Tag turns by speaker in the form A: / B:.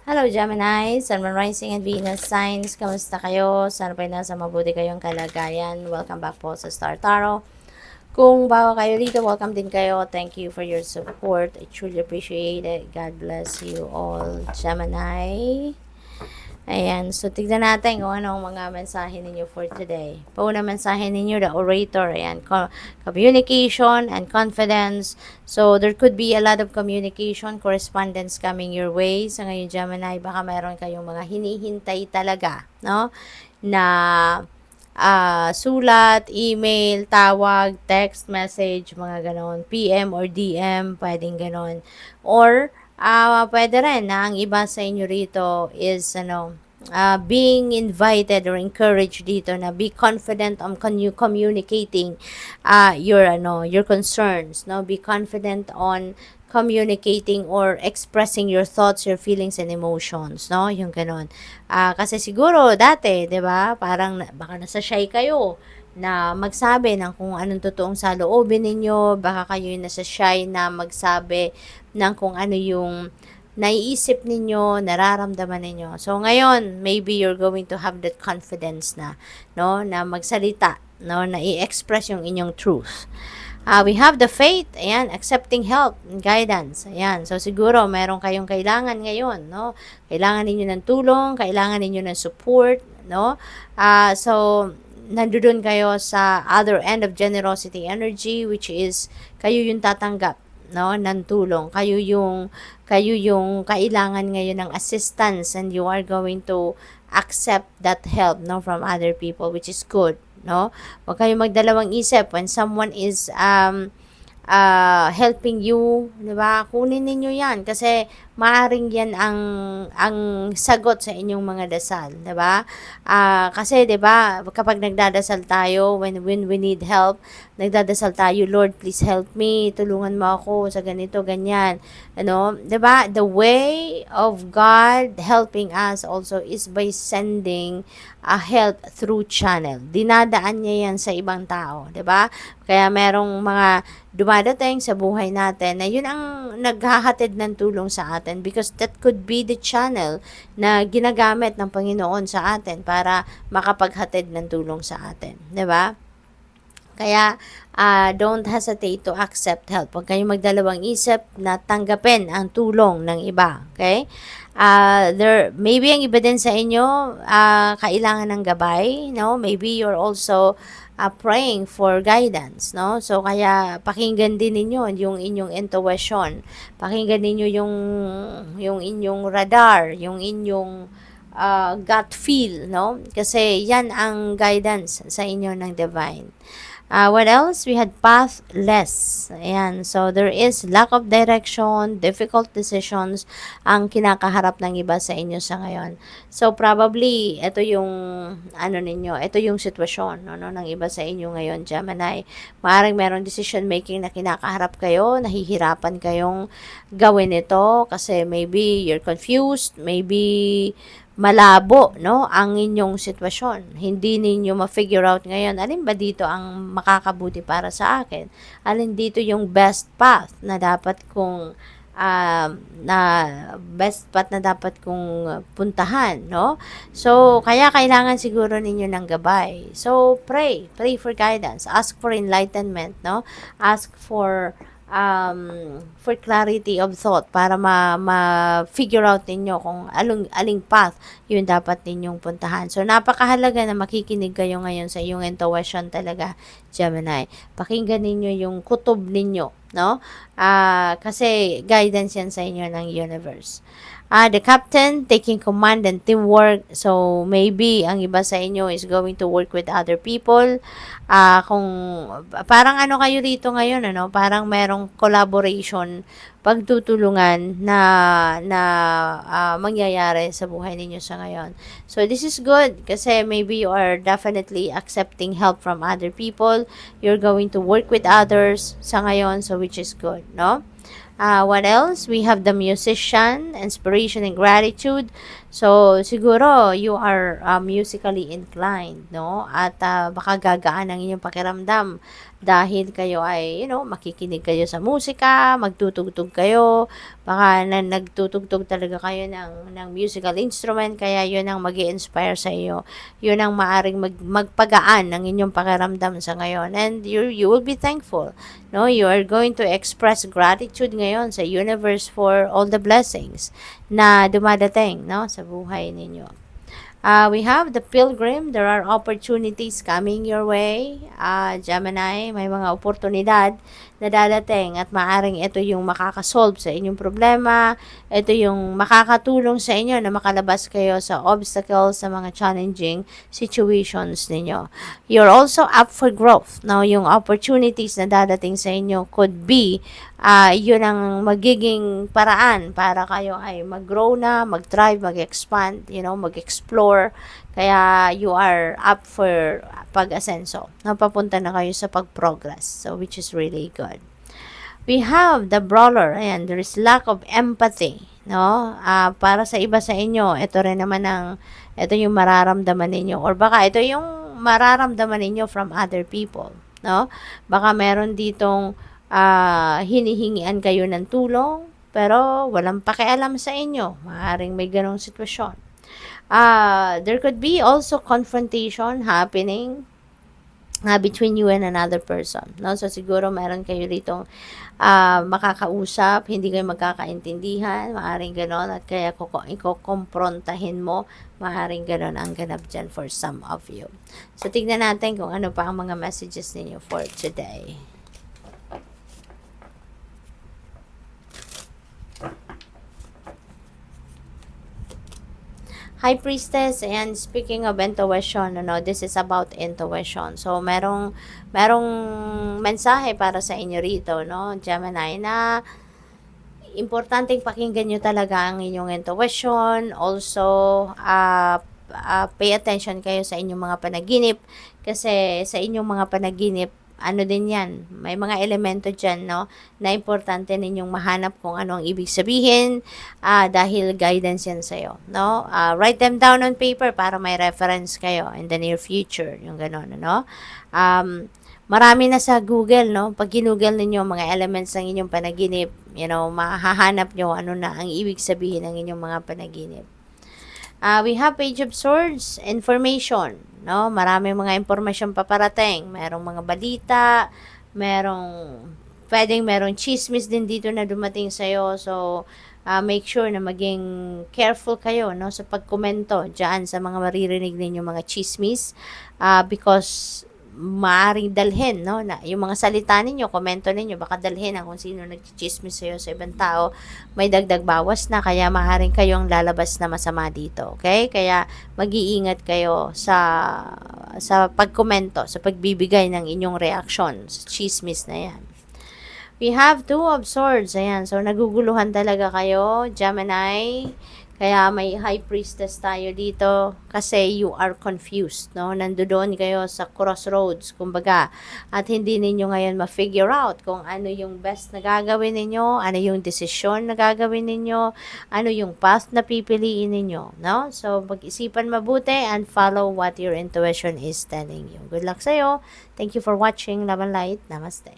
A: Hello Gemini, Sun, Moon, Rising and Venus signs. Kamusta kayo? Sana po nasa mabuti kayong kalagayan. Welcome back po sa Star Tarot. Kung bago kayo dito, welcome din kayo. Thank you for your support. I truly appreciate it. God bless you all, Gemini. Ayan, so tignan natin kung ano ang mga mensahe ninyo for today. Pauna mensahe ninyo, the orator, ayan, communication and confidence. So, there could be a lot of communication, correspondence coming your way. Sa ngayon, Gemini, baka meron kayong mga hinihintay talaga, no? Na sulat, email, tawag, text message, mga ganon, PM or DM, pwedeng ganon. Or, pwede rin na ang iba sa inyo rito is, being invited or encouraged dito na be confident on communicating your concerns, no? Be confident on communicating or expressing your thoughts, your feelings and emotions, no? Yung ganon. Kasi siguro dati, 'di ba? Parang baka nasa shy kayo na magsabi ng kung anong totoong saloobin ninyo, baka kayo nasa shy na magsabi ng kung ano yung naiisip ninyo, nararamdaman ninyo. So ngayon, maybe you're going to have that confidence na, no, na magsalita, no, na i-express yung inyong truth. We have the faith, ayan, accepting help and guidance, ayan. So siguro meron kayong kailangan ngayon, no? Kailangan ninyo ng tulong, kailangan ninyo ng support, no? So nandoon kayo sa other end of generosity energy, which is kayo yung tatanggap, no, ng tulong. Kayo yung kailangan ngayon ng assistance and you are going to accept that help, no, from other people, which is good, no? Huwag kayong magdalawang isip when someone is helping you, 'di ba? Kunin ninyo 'yan kasi maaring 'yan ang sagot sa inyong mga dasal, 'di ba? Kasi 'di ba, kapag nagdadasal tayo when we need help, nagdadasal tayo, Lord, please help me, tulungan mo ako sa ganito, ganyan. Ano, 'di ba? The way of God helping us also is by sending a help through channel. Dinadaan niya 'yan sa ibang tao, 'di ba? Kaya merong mga dumadating sa buhay natin na yun ang naghahatid ng tulong sa atin because that could be the channel na ginagamit ng Panginoon sa atin para makapaghatid ng tulong sa atin, 'di ba? Kaya, don't hesitate to accept help. Huwag kayong magdalawang isip na tanggapin ang tulong ng iba. Okay? Maybe ang iba din sa inyo, kailangan ng gabay, no? Maybe you're also praying for guidance, no? So, kaya pakinggan din ninyo yung inyong intuition. Pakinggan ninyo yung inyong radar, yung inyong gut feel, no? Kasi yan ang guidance sa inyo ng divine. What else? We had pathless. Ayan. So, there is lack of direction, difficult decisions ang kinakaharap ng iba sa inyo sa ngayon. So, probably, ito yung, ito yung sitwasyon, no, ng iba sa inyo ngayon, Gemini. Maaaring merong decision making na kinakaharap kayo, nahihirapan kayong gawin ito kasi maybe you're confused, maybe malabo, no, ang inyong sitwasyon. Hindi ninyo ma-figure out ngayon, alin ba dito ang makakabuti para sa akin? Alin dito yung best path na dapat kong puntahan, no? So, kaya kailangan siguro ninyo ng gabay. So, pray for guidance, ask for enlightenment, no? Ask for clarity of thought para ma-figure out ninyo kung aling path yun dapat ninyong puntahan. So, napakahalaga na makikinig kayo ngayon sa iyong intuition talaga, Gemini. Pakinggan ninyo yung kutob ninyo, no? Kasi guidance yan sa inyo ng universe. The captain taking command and teamwork. So, maybe ang iba sa inyo is going to work with other people. Kung parang ano kayo dito ngayon, ano? Parang merong collaboration, pagtutulungan na mangyayari sa buhay ninyo sa ngayon. So, this is good kasi maybe you are definitely accepting help from other people. You're going to work with others sa ngayon, so which is good, no? What else? We have the musician, inspiration and gratitude. So, siguro, you are musically inclined, no? At baka gagaan ang inyong pakiramdam dahil kayo ay, makikinig kayo sa musika, magtutugtog kayo, baka nagtutugtog talaga kayo ng musical instrument, kaya yun ang mag-i-inspire sa iyo. Yun ang maaring magpagaan ng inyong pakiramdam sa ngayon. And you will be thankful. No, you are going to express gratitude ngayon sa universe for all the blessings na dumadating, no, sa buhay ninyo. We have the Pilgrim. There are opportunities coming your way. Gemini, may mga oportunidad na dadating at maaring ito yung makakasolve sa inyong problema. Ito yung makakatulong sa inyo na makalabas kayo sa obstacles, sa mga challenging situations ninyo. You're also up for growth. Now, yung opportunities na dadating sa inyo could be yun ang magiging paraan para kayo ay mag-grow na, mag-thrive, mag-expand, mag-explore. Kaya you are up for pag-asenso. Napapunta na kayo sa pag-progress. So, which is really good. We have the brawler. Ayan, there is lack of empathy. No? Para sa iba sa inyo, ito rin naman ito yung mararamdaman ninyo. Or baka ito yung mararamdaman ninyo from other people. No? Baka meron ditong hinihingian kayo ng tulong, pero walang pakialam sa inyo. Maaaring may ganong sitwasyon. There could be also confrontation happening between you and another person. No? So, siguro meron kayo rito makakausap, hindi kayo magkakaintindihan, maaaring ganon, at kaya ikokomprontahin mo, maaaring ganon ang ganap dyan for some of you. So, tignan natin kung ano pa ang mga messages ninyo for today. High Priestess, and speaking of intuition, this is about intuition. So, merong mensahe para sa inyo rito, no, Gemini, na importanteng pakinggan nyo talaga ang inyong intuition. Also, pay attention kayo sa inyong mga panaginip, kasi sa inyong mga panaginip, ano din yan, may mga elemento dyan, no, na importante ninyong mahanap kung ano ang ibig sabihin, dahil guidance yan sa'yo, no. Write them down on paper para may reference kayo in the near future, yung gano'n, no. Marami na sa Google, no, pag ginugol ninyo mga elements ng inyong panaginip, mahahanap nyo ano na ang ibig sabihin ng inyong mga panaginip. We have Page of Swords, information, no? Maraming mga impormasyon paparating. Merong mga balita, merong chismis din dito na dumating sa'yo. So, make sure na maging careful kayo, no, sa pagkomento dyan sa mga maririnig ninyo mga chismis, because maaring dalhin, no, na yung mga salita ninyo, komento ninyo, baka dalhin ang kung sino nagchichismis sa'yo sa ibang tao, may dagdag bawas na, kaya maaring kayong lalabas na masama dito, okay? Kaya mag-iingat kayo sa pagkomento, sa pagbibigay ng inyong reaksyon sa chismis na yan. We have Two of Swords, ayan, so naguguluhan talaga kayo, Gemini. Kaya may High Priestess tayo dito kasi you are confused, no? Nandoon kayo sa crossroads, kumbaga, at hindi ninyo ngayon ma-figure out kung ano yung best na gagawin ninyo, ano yung desisyon na gagawin ninyo, ano yung path na pipiliin ninyo, no? So, mag-isipan mabuti and follow what your intuition is telling you. Good luck sa'yo. Thank you for watching. Love and Light. Namaste.